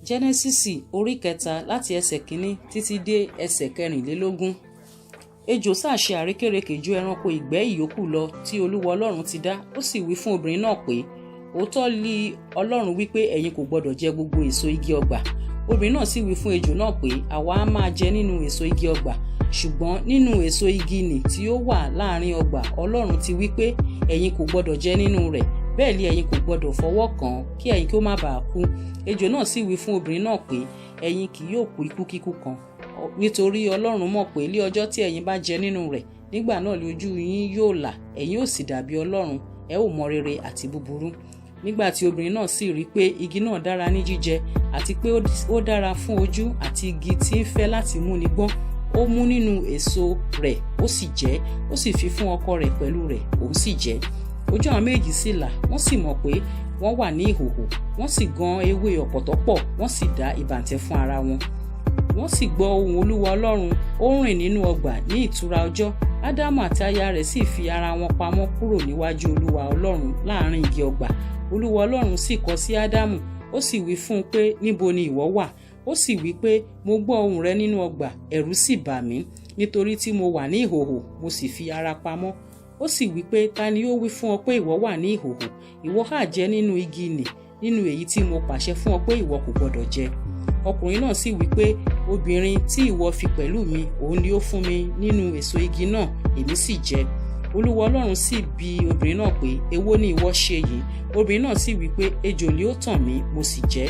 Jẹ́nẹ́sísì orí 3 láti ẹsẹ̀ 1 títí dé ẹsẹ̀ 24. Ejò sá ṣe àrékérekè ju ẹranko ìgbẹ́ ìyókù lọ tí Olúwa Ọlọ́run ti dá, ó sì wí fún obìnrin náà pé, òótọ́ li Ọlọ́run wípé ẹ̀yin kò gbọdọ̀ jẹ gbogbo èso igi ọgbà. Obìnrin náà sì wí fún ejò náà pé, àwa á máa jẹ nínú èso igi ọgbà, ṣùgbọ́n nínú èso igi nì tí ó wà láàrin ọgbà Ọlọ́run ti wí pé ẹ̀yin kò gbọdọ̀ jẹ nínú rẹ̀, bẹ́ẹ̀ ni ẹ̀yin kò gbọdọ̀ fọwọ́ kàn án kí ẹ̀yin kí ó má bàa kú. Ejò náà sì wí fún obìnrin náà pé, ẹ̀yin kì yóò kú ikú kíkú kan, nítorí Ọlọ́run mọ̀ pé ní ọjọ́ tí ẹ̀yin bá jẹ nínú rẹ̀, nígbà náà ni ojú yín yóò là, ẹ̀yin ó sì dàbí Ọlọ́run, ẹ ó mọ rere àti búburú. Nígbà tí obìnrin náà sì rí pé igi náà dára ní jíjẹ àti pé ó dára fún ojú àti igi tí ń fẹ́ láti múni gbọ́n, ó mú nínú èso rẹ̀ ó sì jẹ, ó sì fi fún ọkọ rẹ̀ pẹ̀lú rẹ̀, òun sì jẹ. Ojú àwọn méjì sì là, wọ́n sì mọ̀ pé wọ́n wà ní ìhòhò, wọ́n sì gan ewé ọ̀pọ̀tọ́ pọ̀, wọ́n sì dá ìbàǹtẹ́ fún ara wọn. Wọ́n sì gbọ́ ohùn Olúwa Ọlọ́run, ó rìn nínú ọgbà ní ìtura ọjọ́. Ádámù àti aya rẹ̀ sì fi ara wọn pamọ́ kúrò níwájú Olúwa Ọlọ́run láàrin igi ọgbà. Olúwa Ọlọ́run sì kọ sí Ádámù, ó sì wí fún un pé, níbo ni ìwọ wà? Ó sì wí pé, mo gbọ́ ohùn rẹ nínú ọgbà, ẹ̀rù sì bà mí, nítorí tí mo wà ní ìhòhò, mo sì fi ara pamọ́. Ó sì wí pé, ta ni ó wí fún ọ pé ìwọ wà ní ìhòhò? Ìwọ ha jẹ nínú igi nì, nínú èyí tí mo pàṣẹ fún ọ pé ìwọ kò gbọdọ̀ jẹ. Ọkùnrin náà sì wí pé, obìnrin tí ìwọ fi pẹ̀lú mi, òun ni ó fún mi nínú èso igi náà, èmi sì jẹ. Olúwa Ọlọ́run sì bi obìnrin náà pé, èwo ni ìwọ ṣe yìí? Obìnrin náà sì wí pé, ejò ni ó tàn mí, mo sì jẹ.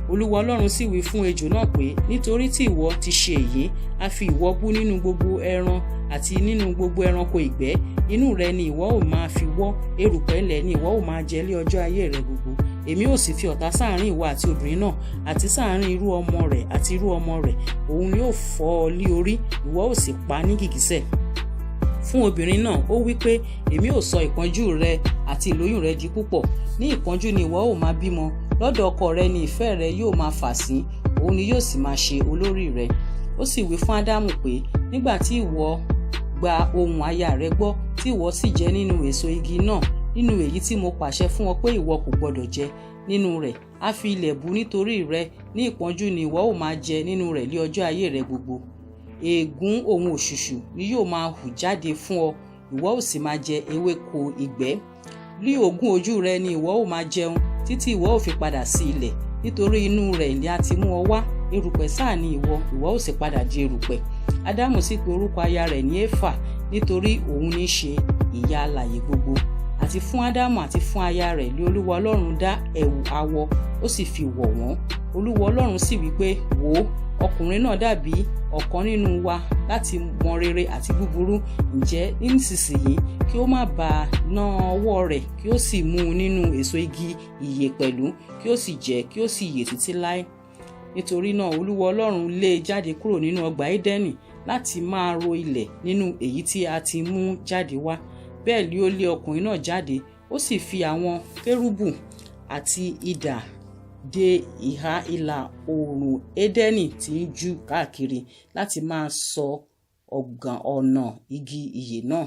Olúwa Ọlọ́run sì wí fún ejò náà pé, nítorí tí ìwọ ti ṣe èyí, a fi ìwọ bú nínú gbogbo ẹran àti nínú gbogbo ẹranko ìgbẹ́, inú rẹ ni ìwọ ó máa fi wọ́, erùpẹ̀ ilẹ̀ ni ìwọ ó máa jẹ lé ọjọ́ ayé rẹ gbogbo. Èmi ó sì fi ọ̀tá sáàárín ìwọ àti obìnrin náà, àti sáàárín irú ọmọ rẹ̀ àti irú ọmọ rẹ̀, òun ni ó fọ́ ọ lé orí, ìwọ ó sì pa ní gìgísẹ̀. Fún obìnrin náà ó wí pé, èmi ó sọ ìpọ́njú rẹ àti ìlóyún rẹ di púpọ̀, ní ìpọ́njú ni ìwọ ó máa bímọ, lọ́dọ̀ ọkọ rẹ ni ìfẹ́ rẹ yóò máa fà sí, òun ni yóò sì máa ṣe olórí rẹ. Ó sì wí fún Ádámù pé, nígbà tí ìwọ gba ohùn aya rẹ gbọ́, tí ìwọ sì jẹ nínú èso igi náà, nínú èyí tí mo pàṣẹ fún ọ pé ìwọ kò gbọdọ̀ jẹ nínú rẹ̀, a fi ilẹ̀ bú nítorí rẹ, ní ìpọ́njú ni ìwọ ó máa jẹ nínú rẹ̀ lé ọjọ́ ayé rẹ gbogbo. Ègún òun òṣùṣù ni yóò máa hù jáde fún ọ, ìwọ ó sì máa jẹ ewéko ìgbẹ́. Lí òógùn ojú rẹ ni ìwọ ó máa jẹun, títí ìwọ ó fi padà sí ilẹ̀, nítorí inú rẹ̀ ni a ti mú ọ wá, erùpẹ̀ sáà ni ìwọ ó sì padà di erùpẹ̀. Ádámù sì pe orúkọ aya rẹ̀ ní Éfà, nítorí òun ní í ṣe ìyá alààyè gbogbo. Àti fún Ádámù àti fún aya rẹ̀ ni Olúwa Ọlọ́run dá ẹ̀wù awọ, ó sì fi wọ̀ wọ́n. Olúwa Ọlọ́run sì wí pé, wò ó, ọkùnrin náà dàbí ọ̀kan nínú wa láti mọ rere àti búburú, ǹjẹ́ nísinsìnyí kí ó má bàa ná ọwọ́ rẹ̀ kí ó sì mú un nínú èso igi ìyè pẹ̀lú, kí ó sì jẹ, kí ó sì yè títí láé. Nítorí náà Olúwa Ọlọ́run lé e jáde kúrò nínú ọgbà Édẹ́nì láti máa ro ilẹ̀ nínú èyí tí a ti mú jáde wá. Bẹ́ẹ̀ ni ó lé ọkùnrin náà jáde, ó sì fi àwọn kérúbù àti idà dé ìhà ìlà oòrùn Édẹ́nì tí ń jù káàkiri láti máa ṣọ́ ọ̀nà igi ìyè náà.